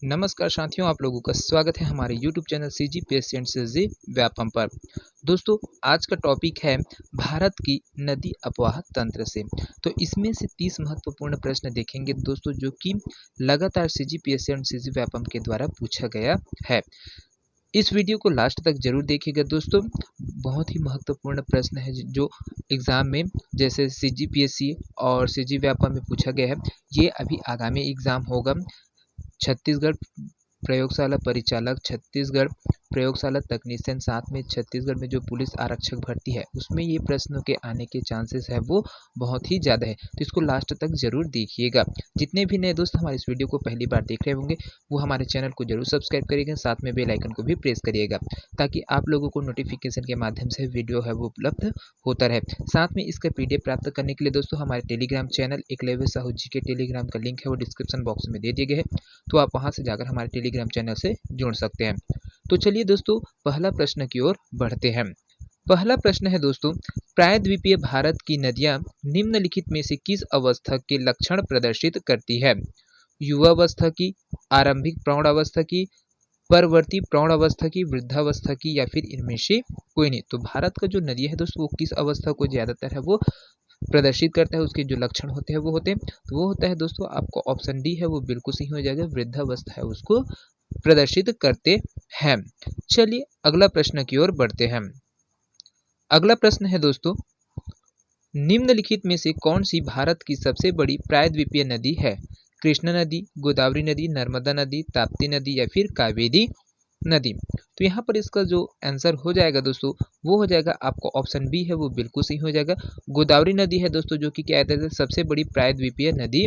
नमस्कार साथियों, आप लोगों का स्वागत है हमारे YouTube channel CGPSC and CG Vyapam पर। दोस्तों, आज का टॉपिक है भारत की नदी अपवाह तंत्र से। तो इसमें से 30 महत्वपूर्ण प्रश्न देखेंगे दोस्तों, जो कि लगातार CGPSC एंड CG व्यापम के द्वारा पूछा गया है। इस वीडियो को लास्ट तक जरूर देखिएगा दोस्तों। बहुत ही महत्वपूर्ण प्रश्न है जो एग्जाम में जैसे CGPSC और CG व्यापम में पूछा गया है। ये अभी आगामी एग्जाम होगा छत्तीसगढ़ प्रयोगशाला परिचालक, छत्तीसगढ़ प्रयोगशाला तकनीशियन, साथ में छत्तीसगढ़ में जो पुलिस आरक्षक भर्ती है उसमें ये प्रश्नों के आने के चांसेस है वो बहुत ही ज़्यादा है। तो इसको लास्ट तक जरूर देखिएगा। जितने भी नए दोस्त हमारे इस वीडियो को पहली बार देख रहे होंगे वो हमारे चैनल को जरूर सब्सक्राइब करिएगा, साथ में बेल आइकन को भी प्रेस करिएगा ताकि आप लोगों को नोटिफिकेशन के माध्यम से वीडियो है वो उपलब्ध होता रहे। साथ में इसका PDF प्राप्त करने के लिए दोस्तों हमारे टेलीग्राम चैनल एकलव्य साहू जी के टेलीग्राम का लिंक है वो डिस्क्रिप्शन बॉक्स में दे दिए गए हैं, तो आप वहां से जाकर हमारे टेलीग्राम चैनल से जुड़ सकते हैं। तो चलिए दोस्तों पहला प्रश्न की ओर बढ़ते हैं। पहला प्रश्न है दोस्तों, प्रायद्वीपीय भारत की नदियां निम्नलिखित में से किस अवस्था के लक्षण प्रदर्शित करती है? युवावस्था की, आरंभिक प्रौढ़ अवस्था की, परवर्ती प्रौढ़ अवस्था की, वृद्धावस्था की, या फिर इनमें से कोई नहीं। तो भारत का जो नदी है दोस्तों वो किस अवस्था को ज्यादातर है वो प्रदर्शित करता है, उसके जो लक्षण होते हैं वो होते हैं, तो वो होता है दोस्तों आपको ऑप्शन डी है वो बिल्कुल सही हो जाएगा, वृद्धावस्था है उसको प्रदर्शित करते हैं। चलिए अगला प्रश्न की ओर बढ़ते हैं। अगला प्रश्न है दोस्तों, निम्नलिखित में से कौन सी भारत की सबसे बड़ी प्रायद्वीपीय नदी है? कृष्णा नदी, गोदावरी नदी, नर्मदा नदी, ताप्ती नदी, या फिर कावेरी नदी। तो यहाँ पर इसका जो आंसर हो जाएगा दोस्तों वो हो जाएगा आपको ऑप्शन बी है वो बिल्कुल सही हो जाएगा, गोदावरी नदी है दोस्तों, जो कि क्या कहते हैं सबसे बड़ी प्रायद्वीपीय नदी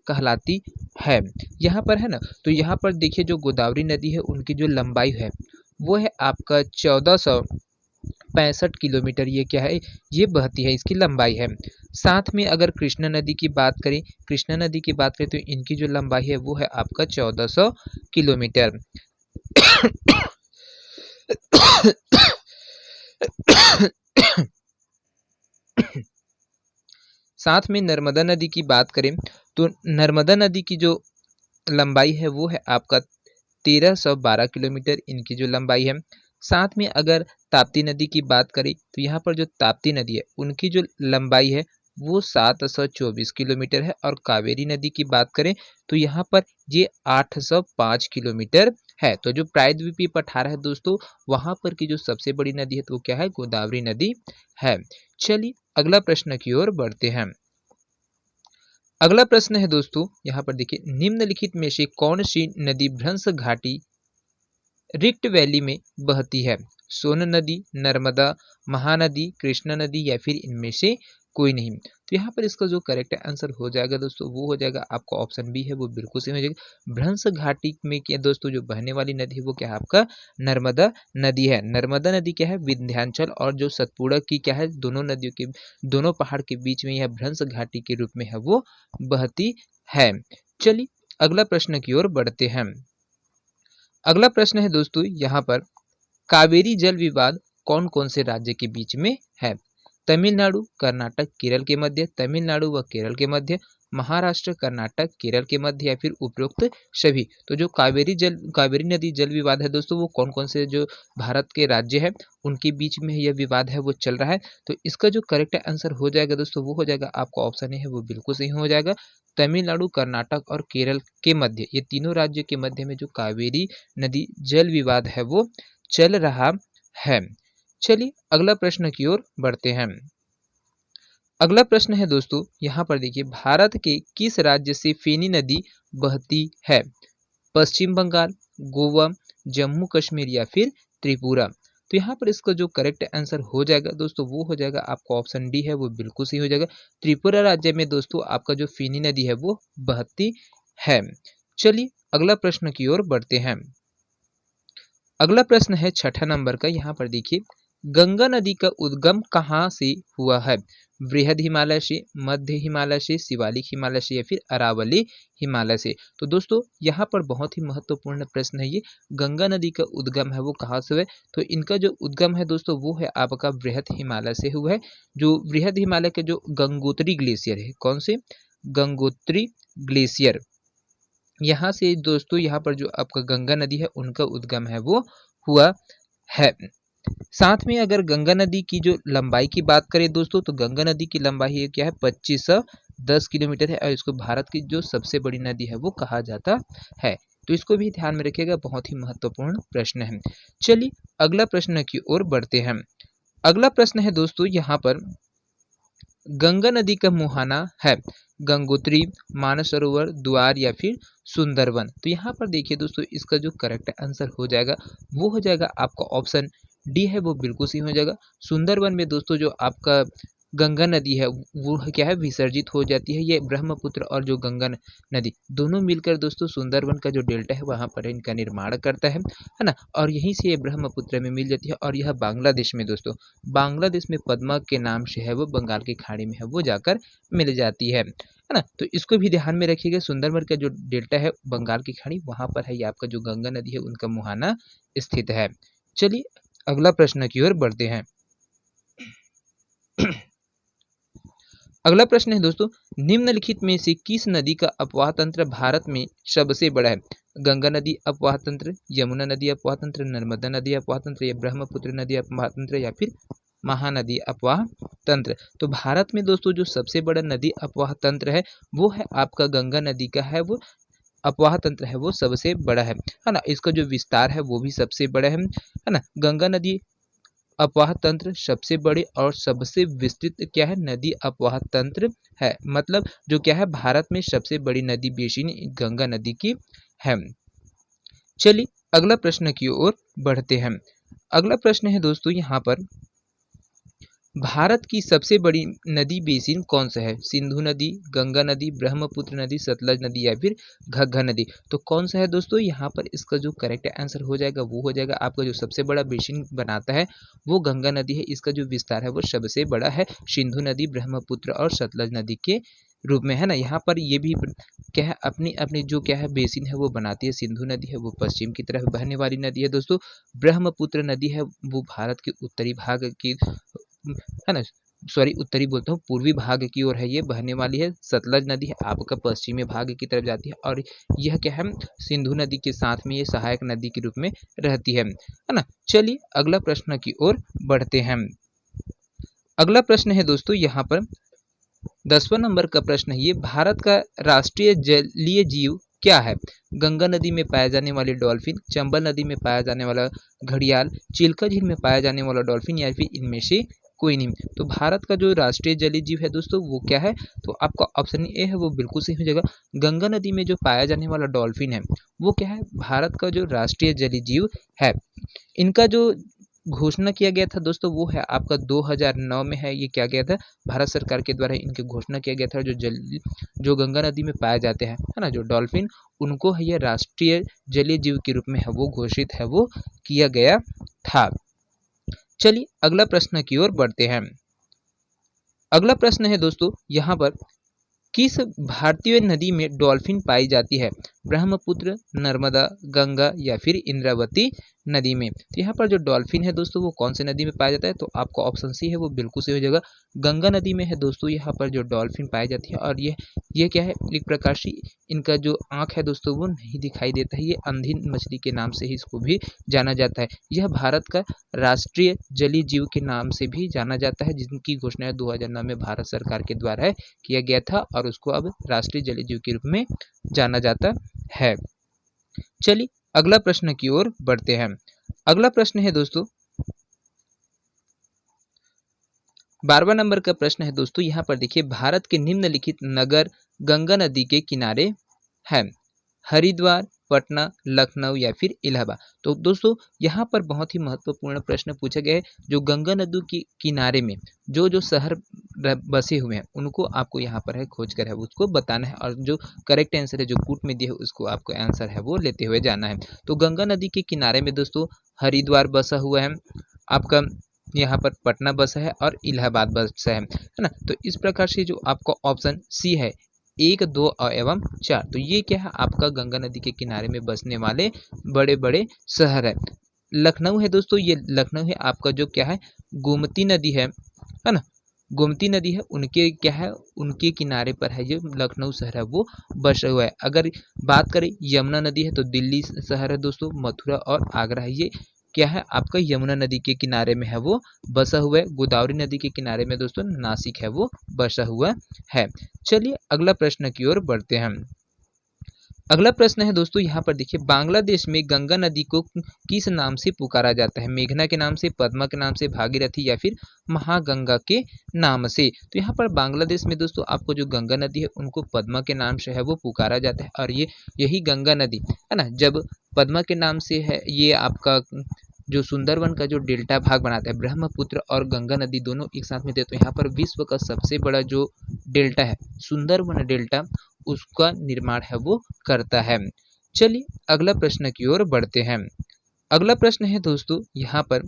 कहलाती है। यहाँ पर है ना, तो यहाँ पर देखिए जो गोदावरी नदी है उनकी जो लंबाई है वो है आपका 1465 किलोमीटर। ये क्या है, ये बहती है, इसकी लंबाई है। साथ में अगर कृष्णा नदी की बात करें, कृष्णा नदी की बात करें तो इनकी जो लंबाई है वो है आपका 1400 किलोमीटर। साथ में नर्मदा नदी की बात करें तो नर्मदा नदी की जो लंबाई है वो है आपका 1312 किलोमीटर, इनकी जो लंबाई है। साथ में अगर ताप्ती नदी की बात करें तो यहाँ पर जो ताप्ती नदी है उनकी जो लंबाई है वो 724 किलोमीटर है, और कावेरी नदी की बात करें तो यहाँ पर ये 805 किलोमीटर है। तो जो प्रायद्वीपीय पठार है दोस्तों वहां पर की जो सबसे बड़ी नदी है तो वो क्या है, गोदावरी नदी है। चलिए अगला प्रश्न की ओर बढ़ते हैं। अगला प्रश्न है दोस्तों, यहाँ पर देखिए, निम्नलिखित में से कौन सी नदी भ्रंश घाटी रिफ्ट वैली में बहती है? सोन नदी, नर्मदा, महानदी, कृष्णा नदी, या फिर इनमें से कोई नहीं। तो यहाँ पर इसका जो करेक्ट आंसर हो जाएगा दोस्तों वो हो जाएगा आपका ऑप्शन बी है वो बिल्कुल सही हो जाएगा। भ्रंश घाटी में क्या दोस्तों जो बहने वाली नदी है वो क्या है आपका नर्मदा नदी है। नर्मदा नदी क्या है, विंध्याचल और जो सतपुड़ा की क्या है, दोनों नदियों के दोनों पहाड़ के बीच में यह भ्रंश घाटी के रूप में है वो बहती है। चलिए अगला प्रश्न की ओर बढ़ते हैं। अगला प्रश्न है दोस्तों, यहाँ पर कावेरी जल विवाद कौन कौन से राज्य के बीच में है? तमिलनाडु, कर्नाटक, केरल के मध्य, तमिलनाडु व केरल के मध्य, महाराष्ट्र, कर्नाटक, केरल के मध्य, या फिर उपरोक्त सभी। तो जो कावेरी नदी जल विवाद है दोस्तों वो कौन कौन से जो भारत के राज्य है उनके बीच में यह विवाद है वो चल रहा है। तो इसका जो करेक्ट आंसर हो जाएगा दोस्तों वो हो जाएगा आपका ऑप्शन है वो बिल्कुल सही हो जाएगा, तमिलनाडु, कर्नाटक और केरल के मध्य, ये तीनों राज्यों के मध्य में जो कावेरी नदी जल विवाद है वो चल रहा है। चलिए अगला प्रश्न की ओर बढ़ते हैं। अगला प्रश्न है दोस्तों, यहाँ पर देखिए, भारत के किस राज्य से फेनी नदी बहती है? पश्चिम बंगाल, गोवा, जम्मू कश्मीर, या फिर त्रिपुरा। तो यहाँ पर इसका जो करेक्ट आंसर हो जाएगा दोस्तों वो हो जाएगा आपका ऑप्शन डी है वो बिल्कुल सही हो जाएगा, त्रिपुरा राज्य में दोस्तों आपका जो फेनी नदी है वो बहती है। चलिए अगला प्रश्न की ओर बढ़ते हैं। अगला प्रश्न है 6 नंबर का। यहाँ पर देखिए, गंगा नदी का उद्गम कहाँ से हुआ है? बृहद हिमालय से, मध्य हिमालय से, शिवालिक हिमालय से, या फिर अरावली हिमालय से। तो दोस्तों यहाँ पर बहुत ही महत्वपूर्ण प्रश्न है ये, गंगा नदी का उद्गम है वो कहाँ से है? तो इनका जो उद्गम है दोस्तों वो है आपका बृहद हिमालय से हुआ है। जो बृहद हिमालय के जो गंगोत्री ग्लेशियर है, कौन से? गंगोत्री ग्लेशियर, यहाँ से दोस्तों यहाँ पर जो आपका गंगा नदी है उनका उद्गम है वो हुआ है। साथ में अगर गंगा नदी की जो लंबाई की बात करें दोस्तों, तो गंगा नदी की लंबाई क्या है 2510 किलोमीटर है और इसको भारत की जो सबसे बड़ी नदी है वो कहा जाता है। तो इसको भी ध्यान में रखिएगा, बहुत ही महत्वपूर्ण प्रश्न है। चलिए अगला प्रश्न की ओर बढ़ते हैं। अगला प्रश्न है दोस्तों यहाँ पर, गंगा नदी का मुहाना है गंगोत्री, मानसरोवर, द्वार या फिर सुंदरवन। तो यहाँ पर देखिए दोस्तों, इसका जो करेक्ट आंसर हो जाएगा वो हो जाएगा आपका ऑप्शन डी है, वो बिल्कुल सही हो जाएगा। सुंदरवन में दोस्तों जो आपका गंगा नदी है वो क्या है विसर्जित हो जाती है। ये ब्रह्मपुत्र और जो गंगा नदी दोनों मिलकर दोस्तों सुंदरवन का जो डेल्टा है वहाँ पर इनका निर्माण करता है ना। और यहीं से ये ब्रह्मपुत्र में मिल जाती है और यह बांग्लादेश में दोस्तों, बांग्लादेश में पद्मा के नाम से है वो बंगाल की खाड़ी में है वो जाकर मिल जाती है ना। तो इसको भी ध्यान में रखिएगा, सुंदरवन का जो डेल्टा है बंगाल की खाड़ी वहाँ पर है ये आपका जो गंगा नदी है उनका मुहाना स्थित है। चलिए अगला प्रश्न की ओर बढ़ते हैं। अगला प्रश्न है दोस्तों, निम्नलिखित में से किस नदी का अपवाह तंत्र भारत में सबसे बड़ा है? गंगा नदी अपवाह तंत्र, यमुना नदी अपवाह तंत्र, नर्मदा नदी अपवाह तंत्र या ब्रह्मपुत्र नदी अपवाह तंत्र या फिर महानदी अपवाह तंत्र। तो भारत में दोस्तों जो सबसे बड़ा नदी अपवाह तंत्र है वो है आपका गंगा नदी का है वो अपवाह तंत्र है वो सबसे बड़ा है ना। इसका जो विस्तार है वो भी सबसे बड़ा है ना। गंगा नदी अपवाह तंत्र सबसे बड़े और सबसे विस्तृत क्या है नदी अपवाह तंत्र है। मतलब जो क्या है भारत में सबसे बड़ी नदी बेसिन गंगा नदी की है। चलिए अगला प्रश्न की ओर बढ़ते हैं। अगला प्रश्न है दोस्तों यहाँ पर, भारत की सबसे बड़ी नदी बेसिन कौन सा है? सिंधु नदी, गंगा नदी, ब्रह्मपुत्र नदी, सतलज नदी या फिर घग्घा नदी। तो कौन सा है दोस्तों? यहाँ पर इसका जो करेक्ट आंसर हो जाएगा वो हो जाएगा आपका जो सबसे बड़ा बेसिन बनाता है वो गंगा नदी है। इसका जो विस्तार है वो सबसे बड़ा है सिंधु नदी, ब्रह्मपुत्र और सतलज नदी के रूप में है ना। यहाँ पर ये भी क्या है अपनी अपनी जो क्या है बेसिन है वो बनाती है। सिंधु नदी है वो पश्चिम की तरफ बहने वाली नदी है दोस्तों। ब्रह्मपुत्र नदी है वो भारत के उत्तरी भाग की है ना, सॉरी उत्तरी बोलता हूँ, पूर्वी भाग की ओर है ये बहने वाली है। सतलज नदी है आपका पश्चिमी भाग की तरफ जाती है और यह क्या है सिंधु नदी के साथ में ये सहायक नदी के रूप में रहती है ना। चलिए अगला प्रश्न की ओर बढ़ते हैं। अगला प्रश्न है दोस्तों यहाँ पर 10वां नंबर का प्रश्न है ये, भारत का राष्ट्रीय जलीय जीव क्या है? गंगा नदी में पाए जाने वाले डॉल्फिन, चंबल नदी में पाया जाने वाला घड़ियाल, चिल्का झील में पाया जाने वाला डॉल्फिन या फिर इनमें से कोई नहीं। तो भारत का जो राष्ट्रीय जलीय जीव है दोस्तों वो क्या है? तो आपका ऑप्शन ए है वो बिल्कुल सही हो जाएगा। गंगा नदी में जो पाया जाने वाला डॉल्फिन है वो क्या है भारत का जो राष्ट्रीय जलीय जीव है। इनका जो घोषणा किया गया था दोस्तों वो है आपका 2009 में है। ये क्या गया था भारत सरकार के द्वारा इनकी घोषणा किया गया था। जो गंगा नदी में पाए जाते हैं है ना जो डॉल्फिन, उनको है ये राष्ट्रीय जलीय जीव के रूप में है वो घोषित है वो किया गया था। चलिए अगला प्रश्न की ओर बढ़ते हैं। अगला प्रश्न है दोस्तों यहाँ पर, किस भारतीय नदी में डॉल्फिन पाई जाती है? ब्रह्मपुत्र, नर्मदा, गंगा या फिर इंद्रावती नदी में। तो यहाँ पर जो डॉल्फिन है दोस्तों वो कौन सी नदी में पाया जाता है? तो आपका ऑप्शन सी है वो बिल्कुल सही हो जाएगा। गंगा नदी में है दोस्तों यहाँ पर जो डॉल्फिन पाई जाती है और ये क्या है एक प्रकार से इनका जो आँख है दोस्तों वो नहीं दिखाई देता है। ये अंधी मछली के नाम से ही इसको भी जाना जाता है। यह भारत का राष्ट्रीय जलीय जीव के नाम से भी जाना जाता है, जिनकी घोषणा 2009 में भारत सरकार के द्वारा किया गया था और उसको अब राष्ट्रीय जलीय जीव के रूप में जाना जाता है। चलिए अगला प्रश्न की ओर बढ़ते हैं। अगला प्रश्न है दोस्तों 12वां नंबर का प्रश्न है दोस्तों यहाँ पर देखिए, भारत के निम्नलिखित नगर गंगा नदी के किनारे हैं? हरिद्वार, पटना, लखनऊ या फिर इलाहाबाद। तो दोस्तों यहाँ पर बहुत ही महत्वपूर्ण प्रश्न पूछा गया है। जो गंगा नदी के किनारे में जो शहर बसे हुए हैं उनको आपको यहाँ पर है खोज कर है उसको बताना है और जो करेक्ट आंसर है जो कूट में दिया है उसको आपको आंसर है वो लेते हुए जाना है। तो गंगा नदी के किनारे में दोस्तों हरिद्वार बसा हुआ है, आपका यहाँ पर पटना बसा है और इलाहाबाद बसा है ना। तो इस प्रकार से जो आपका ऑप्शन सी है 1, 2 एवं 4, तो ये क्या है आपका गंगा नदी के किनारे में बसने वाले बड़े बड़े शहर है। लखनऊ है दोस्तों, ये लखनऊ है आपका जो क्या है गोमती नदी है ना। गोमती नदी है उनके क्या है, उनके किनारे पर है जो लखनऊ शहर है वो बसा हुआ है। अगर बात करें यमुना नदी है तो दिल्ली शहर है दोस्तों, मथुरा और आगरा है ये क्या है आपका यमुना नदी के किनारे में है वो बसा हुआ है। गोदावरी नदी के किनारे में दोस्तों नासिक है वो बसा हुआ है। चलिए अगला प्रश्न की ओर बढ़ते हैं। अगला प्रश्न है दोस्तों यहाँ पर देखिए, बांग्लादेश में गंगा नदी को किस नाम से पुकारा जाता है? मेघना के नाम से, पद्मा के नाम से, भागीरथी या फिर महागंगा के नाम से? तो यहाँ पर बांग्लादेश में दोस्तों आपको जो गंगा नदी है उनको पद्मा के नाम से है वो पुकारा जाता है। और ये यही गंगा नदी है ना, जब पद्मा के नाम से है ये आपका जो सुंदरवन का जो डेल्टा भाग बनाता है, ब्रह्मपुत्र और गंगा नदी दोनों एक साथ में थे, तो यहाँ पर विश्व का सबसे बड़ा जो डेल्टा है सुंदरवन डेल्टा, उसका निर्माण है वो करता है। चलिए अगला प्रश्न की ओर बढ़ते हैं। अगला प्रश्न है दोस्तों यहाँ पर,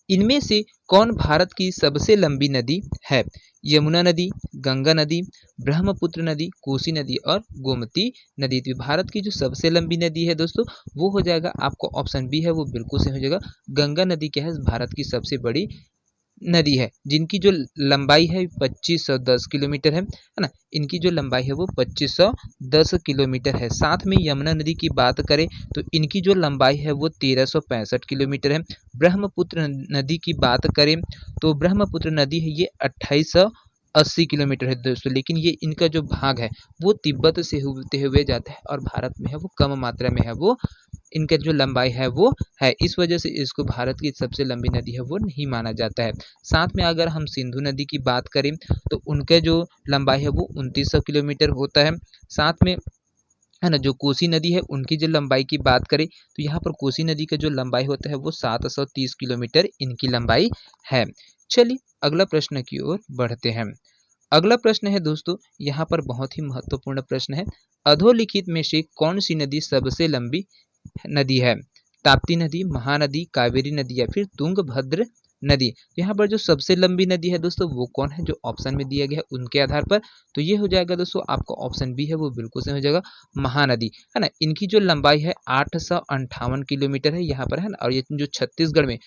इनमें से कौन भारत की सबसे लंबी नदी है? यमुना नदी, गंगा नदी, ब्रह्मपुत्र नदी, कोसी नदी और गोमती नदी। तो भारत की जो सबसे लंबी नदी है दोस्तों वो हो जाएगा आपको ऑप्शन बी है वो बिल्कुल सही हो जाएगा। गंगा नदी क्या है भारत की सबसे बड़ी नदी है, जिनकी जो लंबाई है 2510 किलोमीटर है ना, इनकी जो लंबाई है वो 2510 किलोमीटर है। साथ में यमुना नदी की बात करें तो इनकी जो लंबाई है वो 1365 किलोमीटर है। ब्रह्मपुत्र नदी की बात करें तो ब्रह्मपुत्र नदी है ये 2880 किलोमीटर है दोस्तों, लेकिन ये इनका जो भाग है वो तिब्बत से होते हुए जाता है और भारत में है वो कम मात्रा में है वो इनका जो लंबाई है वो है, इस वजह से इसको भारत की सबसे लंबी नदी है वो नहीं माना जाता है। साथ में अगर हम सिंधु नदी की बात करें तो उनका जो लंबाई है वो 2900 किलोमीटर होता है। साथ में है ना जो कोसी नदी है उनकी जो लंबाई की बात करें तो यहाँ पर कोसी नदी का जो लंबाई होता है वो 730 किलोमीटर इनकी लंबाई है। चलिए अगला प्रश्न की ओर बढ़ते हैं। अगला प्रश्न है दोस्तों यहाँ पर बहुत ही महत्वपूर्ण प्रश्न है, अधोलिखित में से कौन सी नदी सबसे लंबी नदी है? ताप्ती नदी, महानदी, कावेरी नदी या फिर तुंगभद्र नदी? यहाँ पर जो सबसे लंबी नदी है दोस्तों वो कौन है, जो ऑप्शन में दिया गया है उनके आधार पर, तो ये हो जाएगा दोस्तों आपका ऑप्शन बी है वो बिल्कुल सही हो जाएगा, महानदी है ना। इनकी जो लंबाई है 858 किलोमीटर है यहाँ पर है ना, और ये जो छत्तीसगढ़ में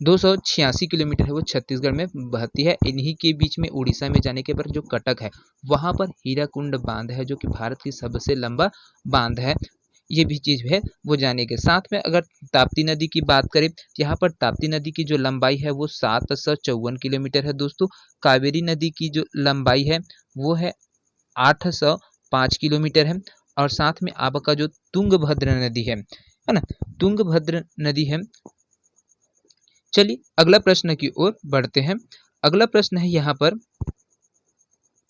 286 किलोमीटर है वो छत्तीसगढ़ में बहती है। इन्हीं के बीच में उड़ीसा में जाने के बाद जो कटक है वहाँ पर हीराकुंड बांध है जो कि भारत की सबसे लंबा बांध है। ये भी चीज़ है वो जाने के साथ में अगर ताप्ती नदी की बात करें तो यहाँ पर ताप्ती नदी की जो लंबाई है वो 754 किलोमीटर है दोस्तों। कावेरी नदी की जो लंबाई है वो है 805 किलोमीटर है। और साथ में आपका जो तुंगभद्र नदी है ना, तुंगभद्र नदी है। चलिए अगला प्रश्न की ओर बढ़ते हैं। अगला प्रश्न है यहाँ पर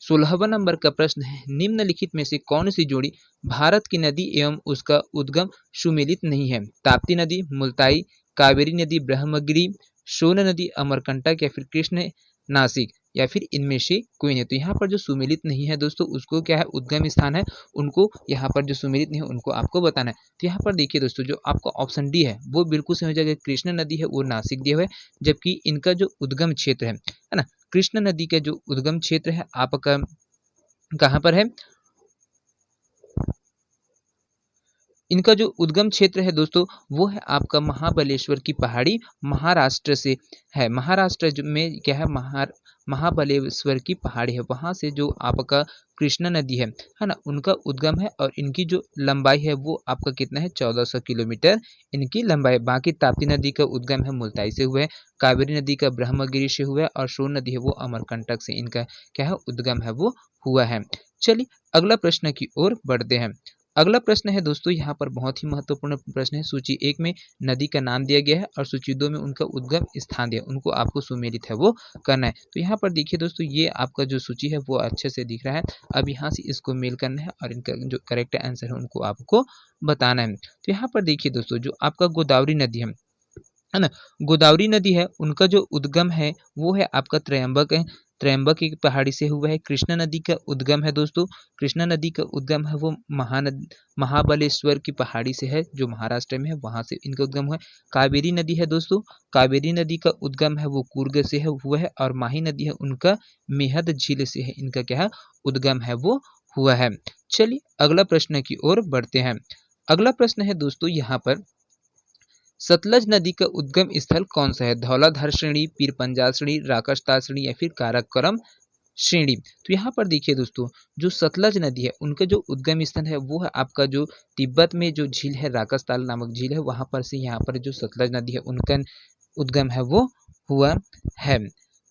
16वां नंबर का प्रश्न है, निम्नलिखित में से कौन सी जोड़ी भारत की नदी एवं उसका उद्गम सुमेलित नहीं है? ताप्ती नदी, मुल्ताई, कावेरी नदी, ब्रह्मगिरी, सोन नदी, अमरकंटक या फिर कृष्ण नासिक या फिर इनमें से कोई नहीं? तो यहाँ पर जो सुमेलित नहीं है दोस्तों उसको क्या है उद्गम स्थान है, उनको यहाँ पर जो सुमेलित नहीं है उनको आपको बताना है। तो यहाँ पर देखिए दोस्तों जो आपका ऑप्शन डी है वो बिल्कुल सही हो जाएगा, कृष्ण नदी है वो नासिक दिया हुआ है, जबकि इनका जो उद्गम क्षेत्र है ना, कृष्ण नदी का जो उद्गम क्षेत्र है आपका कहाँ पर है, इनका जो उद्गम क्षेत्र है दोस्तों वो है आपका महाबलेश्वर की पहाड़ी, महाराष्ट्र से है। महाराष्ट्र में क्या है, महाबलेश्वर की पहाड़ी है, वहाँ से जो आपका कृष्णा नदी है ना, उनका उद्गम है। और इनकी जो लंबाई है वो आपका कितना है 1400 किलोमीटर इनकी लंबाई। बाकी ताप्ती नदी का उद्गम है मुल्ताई से हुआ है, कावेरी नदी का ब्रह्मगिरी से हुआ है और सोन नदी है वो अमरकंटक से इनका क्या है उद्गम है वो हुआ है। चलिए अगला प्रश्न की ओर बढ़ते हैं। अगला प्रश्न है दोस्तों यहाँ पर बहुत ही महत्वपूर्ण प्रश्न है, सूची 1 में नदी का नाम दिया गया है और सूची 2 में उनका उद्गम स्थान दिया, उनको आपको सुमेलित है वो करना है। तो यहाँ पर देखिए दोस्तों ये आपका जो सूची है वो अच्छे से दिख रहा है, अब यहाँ से इसको मेल करना है और इनका जो करेक्ट आंसर है उनको आपको बताना है। तो यहाँ पर देखिए दोस्तों जो आपका गोदावरी नदी है ना, गोदावरी नदी है उनका जो उद्गम है वो है आपका त्रयंबक है, त्रयंबक की पहाड़ी से हुआ है। कृष्णा नदी का उद्गम है दोस्तों, कृष्णा नदी का उद्गम है वो महाबलेश्वर की पहाड़ी से है जो महाराष्ट्र में है, वहाँ से इनका उद्गम हुआ है। कावेरी नदी है दोस्तों, कावेरी नदी का उद्गम है वो कूर्ग से है हुआ है। और माही नदी है उनका मेहद झील से है, इनका क्या है उद्गम है वो हुआ है। चलिए अगला प्रश्न की ओर बढ़ते हैं। अगला प्रश्न है दोस्तों यहाँ पर सतलज नदी का उद्गम स्थल कौन सा है? धौलाधार श्रेणी, पीर पंजाल श्रेणी, राकसतार श्रेणी या फिर काराकोरम श्रेणी। तो यहाँ पर देखिए दोस्तों, जो सतलज नदी है उनका जो उद्गम स्थल है वो है आपका जो तिब्बत में जो झील है, राकसताल नामक झील है, वहां पर से यहाँ पर जो सतलज नदी है उनका उद्गम है वो हुआ है।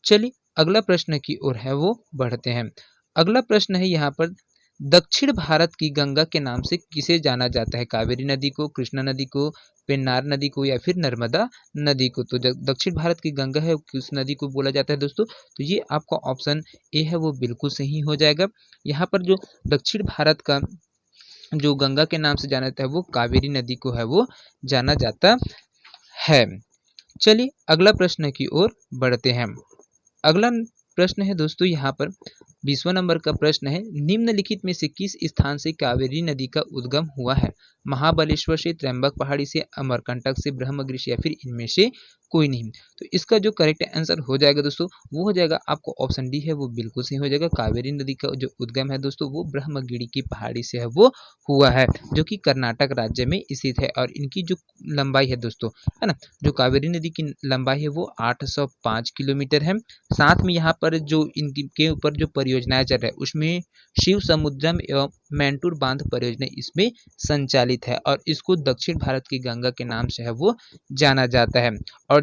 चलिए अगला प्रश्न की ओर है वो बढ़ते हैं। अगला प्रश्न है यहाँ पर, दक्षिण भारत की गंगा के नाम से किसे जाना जाता है? कावेरी नदी को, कृष्णा नदी को, पेन्नार नदी को या फिर नर्मदा नदी को? तो दक्षिण भारत की गंगा है किस नदी को बोला जाता है दोस्तों? तो ये आपका ऑप्शन ए है वो बिल्कुल सही हो जाएगा। यहाँ पर जो दक्षिण भारत का जो गंगा के नाम से जाना जाता है वो कावेरी नदी को है वो जाना जाता है। चलिए अगला प्रश्न की ओर बढ़ते हैं। अगला प्रश्न है दोस्तों यहाँ पर 20वां नंबर का प्रश्न है, निम्नलिखित में से किस स्थान से कावेरी नदी का उद्गम हुआ है? महाबलेश्वर से, त्र्यंबक पहाड़ी से, अमरकंटक से, ब्रह्मगिरि से या फिर इनमें से कोई नहीं। तो इसका जो करेक्ट आंसर हो जाएगा दोस्तों वो हो जाएगा आपको ऑप्शन डी है वो बिल्कुल सही हो जाएगा। कावेरी नदी का जो उद्गम है दोस्तों वो ब्रह्मगिरि की पहाड़ी से है वो हुआ है, जो कि कर्नाटक राज्य में स्थित है। और इनकी जो लंबाई है दोस्तों, है ना, जो कावेरी नदी की लंबाई है वो 805 किलोमीटर है। साथ में यहाँ पर जो इनके ऊपर जो परियोजनाएं चल रहा है उसमें शिव समुद्रम एवं मैंटूर बांध परियोजना इसमें संचालित है, और इसको दक्षिण भारत की गंगा के नाम से है वो जाना जाता है। और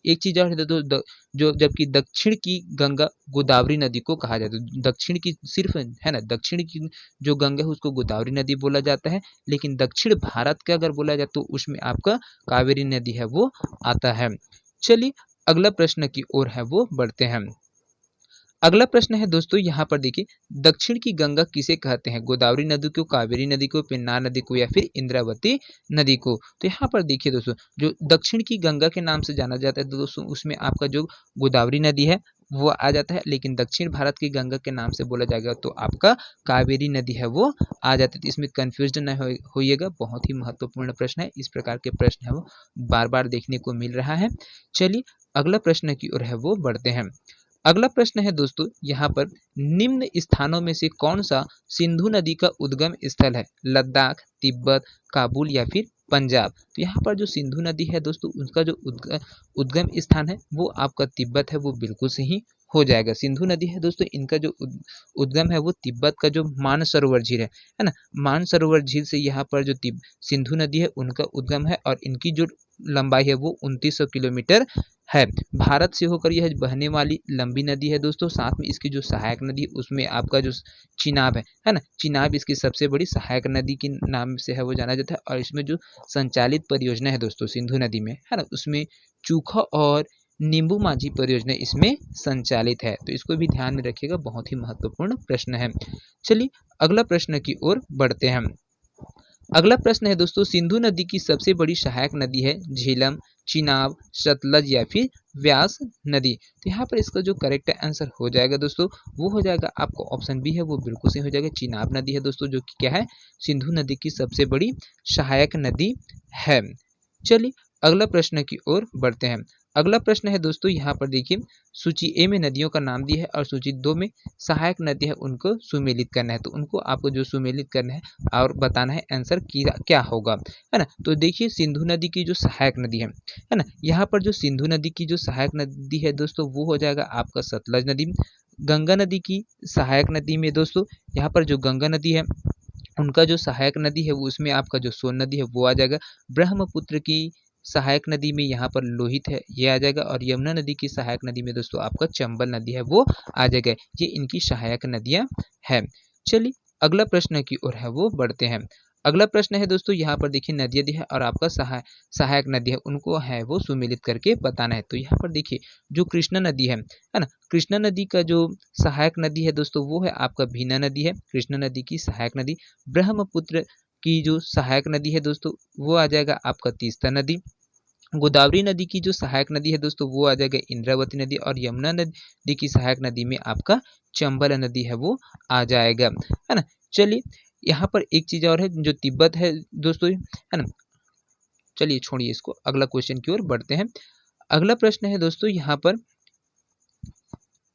एक चीज और है तो जो जबकि दक्षिण की गंगा गोदावरी नदी को कहा जाता है। दक्षिण की सिर्फ है ना, दक्षिण की जो गंगा है उसको गोदावरी नदी बोला जाता है, लेकिन दक्षिण भारत का अगर बोला जाए तो उसमें आपका कावेरी नदी है वो आता है। चलिए अगला प्रश्न की ओर है वो बढ़ते हैं। अगला प्रश्न है दोस्तों यहाँ पर देखिए, दक्षिण की गंगा किसे कहते हैं? गोदावरी नदी को, कावेरी नदी को, पेन्नार नदी को या फिर इंद्रावती नदी को? तो यहाँ पर देखिए दोस्तों, जो दक्षिण की गंगा के नाम से जाना जाता है दोस्तों उसमें आपका जो गोदावरी नदी है वो आ जाता है, लेकिन दक्षिण भारत की गंगा के नाम से बोला जाएगा तो आपका कावेरी नदी है वो आ जाती है। तो इसमें कंफ्यूज न होइएगा, बहुत ही महत्वपूर्ण प्रश्न है। इस प्रकार के प्रश्न है वो बार बार देखने को मिल रहा है। चलिए अगला प्रश्न की ओर है वो बढ़ते हैं। अगला प्रश्न है दोस्तों यहाँ पर, निम्न स्थानों में से कौन सा सिंधु नदी का उद्गम स्थल है? लद्दाख, तिब्बत, काबुल या फिर पंजाब? तो यहाँ पर जो सिंधु नदी है दोस्तों उसका जो उद्गम स्थान है वो आपका तिब्बत है वो बिल्कुल सही हो जाएगा। सिंधु नदी है दोस्तों, इनका जो उद्गम है वो तिब्बत का जो मानसरोवर झील है ना, मानसरोवर झील से यहाँ पर जो सिंधु नदी है उनका उद्गम है, और इनकी जो लंबाई है वो 2900 किलोमीटर है। भारत से होकर यह बहने वाली लंबी नदी है दोस्तों। साथ में इसकी जो सहायक नदी उसमें आपका जो चिनाब है ना, चिनाब इसकी सबसे बड़ी सहायक नदी के नाम से है वो जाना जाता है। और इसमें जो संचालित परियोजना है दोस्तों सिंधु नदी में, है ना, उसमें चूखा और नींबू माझी परियोजना इसमें संचालित है। तो इसको भी ध्यान में रखिएगा, बहुत ही महत्वपूर्ण प्रश्न है। चलिए अगला प्रश्न की ओर बढ़ते हैं। अगला प्रश्न है दोस्तों, सिंधु नदी की सबसे बड़ी सहायक नदी है झेलम, चिनाब, सतलज या फिर व्यास नदी? तो यहाँ पर इसका जो करेक्ट आंसर हो जाएगा दोस्तों वो हो जाएगा आपको ऑप्शन बी है वो बिल्कुल सही हो जाएगा। चिनाब नदी है दोस्तों जो कि क्या है, सिंधु नदी की सबसे बड़ी सहायक नदी है। चलिए अगला प्रश्न की ओर बढ़ते हैं। अगला प्रश्न है दोस्तों यहाँ पर देखिए, सूची ए में नदियों का नाम दिया है और सूची 2 में सहायक नदी है उनको सुमेलित करना है। तो उनको आपको जो सुमेलित करना है और बताना है आंसर क्या होगा, है ना। तो देखिए सिंधु नदी की जो सहायक नदी है ना, यहाँ पर जो सिंधु नदी की जो सहायक नदी है दोस्तों वो हो जाएगा आपका सतलज नदी। गंगा नदी की सहायक नदी में दोस्तों यहाँ पर जो गंगा नदी है उनका जो सहायक नदी है वो उसमें आपका जो सोन नदी है वो आ जाएगा। ब्रह्मपुत्र की सहायक नदी में यहाँ पर लोहित है ये आ जाएगा, और यमुना नदी की सहायक नदी में दोस्तों आपका चंबल नदी है वो आ जाएगा। ये इनकी सहायक नदियाँ हैं। चलिए अगला प्रश्न की ओर है वो बढ़ते हैं। अगला प्रश्न है दोस्तों यहाँ पर देखिए, नदियाँ दी है और आपका सहायक नदी है उनको है वो सुमेलित करके बताना है। तो यहाँ पर देखिए जो कृष्णा नदी है ना, कृष्णा नदी का जो सहायक नदी है दोस्तों वो है आपका भीना नदी है, कृष्णा नदी की सहायक नदी। ब्रह्मपुत्र की जो सहायक नदी है दोस्तों वो आ जाएगा आपका तीस्ता नदी। गोदावरी नदी की जो सहायक नदी है दोस्तों वो आ जाएगा इंद्रावती नदी, और यमुना नदी की सहायक नदी में आपका चंबल नदी है वो आ जाएगा, है ना। चलिए यहाँ पर एक चीज और है जो तिब्बत है दोस्तों, है ना। चलिए छोड़िए इसको, अगला क्वेश्चन की ओर बढ़ते हैं। अगला प्रश्न है दोस्तों यहाँ पर,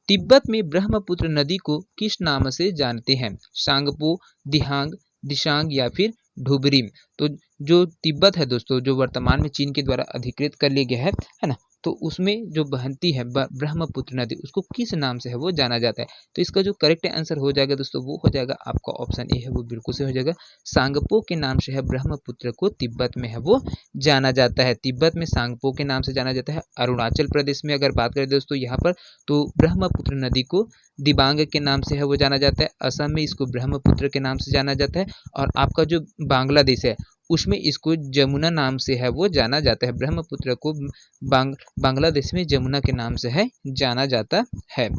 तिब्बत में ब्रह्मपुत्र नदी को किस नाम से जानते हैं? सांगपो, दिहांग, दिशांग या फिर ढुबरी। तो जो तिब्बत है दोस्तों, जो वर्तमान में चीन के द्वारा अधिकृत कर लिया गया है ना, तो उसमें जो बहती है ब्रह्मपुत्र नदी, उसको किस नाम से है वो जाना जाता है। तो इसका जो करेक्ट आंसर हो जाएगा दोस्तों, वो हो जाएगा आपका ऑप्शन ए है वो बिल्कुल सही हो जाएगा। सांगपो के नाम से है ब्रह्मपुत्र को तिब्बत में है वो जाना जाता है। तिब्बत में सांगपो के नाम से जाना जाता है। अरुणाचल प्रदेश में अगर बात करें दोस्तों यहाँ पर, तो ब्रह्मपुत्र नदी को दिबांग के नाम से है वो जाना जाता है। असम में इसको ब्रह्मपुत्र के नाम से जाना जाता है। और आपका जो बांग्लादेश है उसमें इसको जमुना नाम से है वो जाना जाता है। ब्रह्मपुत्र को बांग्लादेश में जमुना के नाम से है जाना जाता है।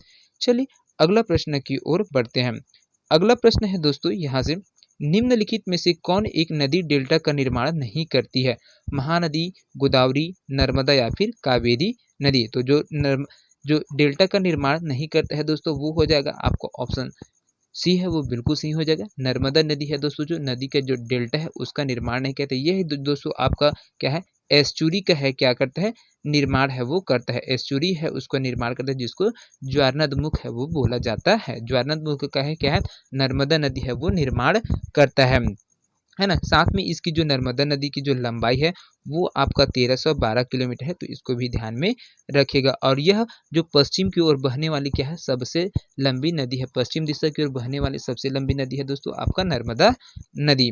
चलिए अगला प्रश्न की ओर बढ़ते हैं। अगला प्रश्न है दोस्तों यहाँ से, निम्नलिखित में से कौन एक नदी डेल्टा का निर्माण नहीं करती है? महानदी, गोदावरी, नर्मदा या फिर कावेरी नदी। तो जो डेल्टा का निर्माण नहीं करता है दोस्तों, वो हो जाएगा आपको ऑप्शन सी है वो बिल्कुल सही हो जाएगा। नर्मदा नदी है दोस्तों, जो नदी का जो डेल्टा है उसका निर्माण नहीं करता। ये है दोस्तों आपका क्या है, एस्चुरी का है, क्या करता है, निर्माण है वो करता है। एस्चुरी है उसको निर्माण करता है, जिसको ज्वारनदमुख है वो बोला जाता है। ज्वारनदमुख का है क्या है, नर्मदा नदी है वो निर्माण करता है ना। साथ में इसकी जो नर्मदा नदी की जो लंबाई है वो आपका 1312 किलोमीटर है, तो इसको भी ध्यान में रखिएगा। और यह जो पश्चिम की ओर बहने वाली क्या है, सबसे लंबी नदी है। पश्चिम दिशा की ओर बहने वाली सबसे लंबी नदी है दोस्तों आपका नर्मदा नदी।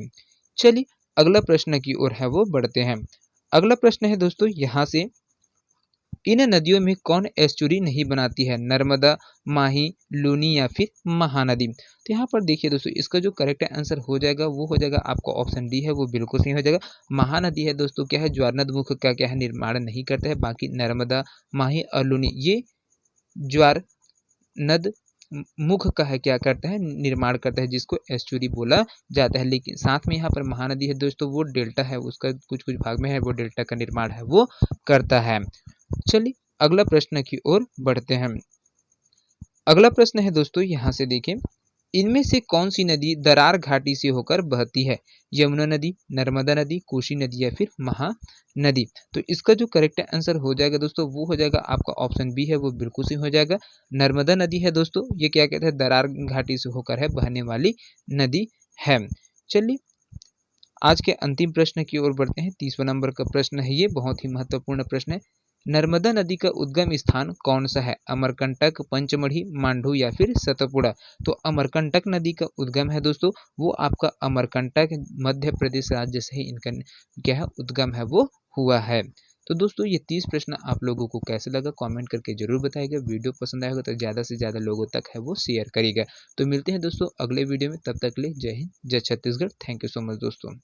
चलिए अगला प्रश्न की ओर है वो बढ़ते हैं। अगला प्रश्न है दोस्तों यहाँ से, इन नदियों में कौन एस्चुरी नहीं बनाती है? नर्मदा, माही, लूनी या फिर महानदी। तो यहाँ पर देखिए दोस्तों, इसका जो करेक्ट आंसर हो जाएगा वो हो जाएगा आपका ऑप्शन डी है वो बिल्कुल सही हो जाएगा। महानदी है दोस्तों क्या है, ज्वारनदमुख का क्या है, निर्माण नहीं करता है। बाकी नर्मदा, माही और लूनी ये ज्वार नद मुख का है, क्या करता है, निर्माण करता है, जिसको एस्चुरी बोला जाता है। लेकिन साथ में यहाँ पर महानदी है दोस्तों, वो डेल्टा है, उसका कुछ कुछ भाग में है वो डेल्टा का निर्माण है वो करता है। चलिए अगला प्रश्न की ओर बढ़ते हैं। अगला प्रश्न है दोस्तों यहाँ से देखिए, इनमें से कौन सी नदी दरार घाटी से होकर बहती है? यमुना नदी, नर्मदा नदी, कोसी नदी या फिर महानदी। तो इसका जो करेक्ट आंसर हो जाएगा दोस्तों, वो हो जाएगा आपका ऑप्शन बी है वो बिल्कुल सही हो जाएगा। नर्मदा नदी है दोस्तों, ये क्या कहते हैं, दरार घाटी से होकर है बहने वाली नदी है। चलिए आज के अंतिम प्रश्न की ओर बढ़ते हैं। 30वां नंबर का प्रश्न है, ये बहुत ही महत्वपूर्ण प्रश्न है। नर्मदा नदी का उद्गम स्थान कौन सा है? अमरकंटक, पंचमढ़ी, मांडू या फिर सतपुड़ा। तो अमरकंटक नदी का उद्गम है दोस्तों, वो आपका अमरकंटक मध्य प्रदेश राज्य से ही इनका क्या है, उद्गम है वो हुआ है। तो दोस्तों ये 30 प्रश्न आप लोगों को कैसे लगा कमेंट करके जरूर बताइएगा। वीडियो पसंद आएगा तो ज़्यादा से ज़्यादा लोगों तक है वो शेयर करिएगा। तो मिलते हैं दोस्तों अगले वीडियो में, तब तक के लिए जय हिंद, जय Chhattisgarh. Thank you so much दोस्तों।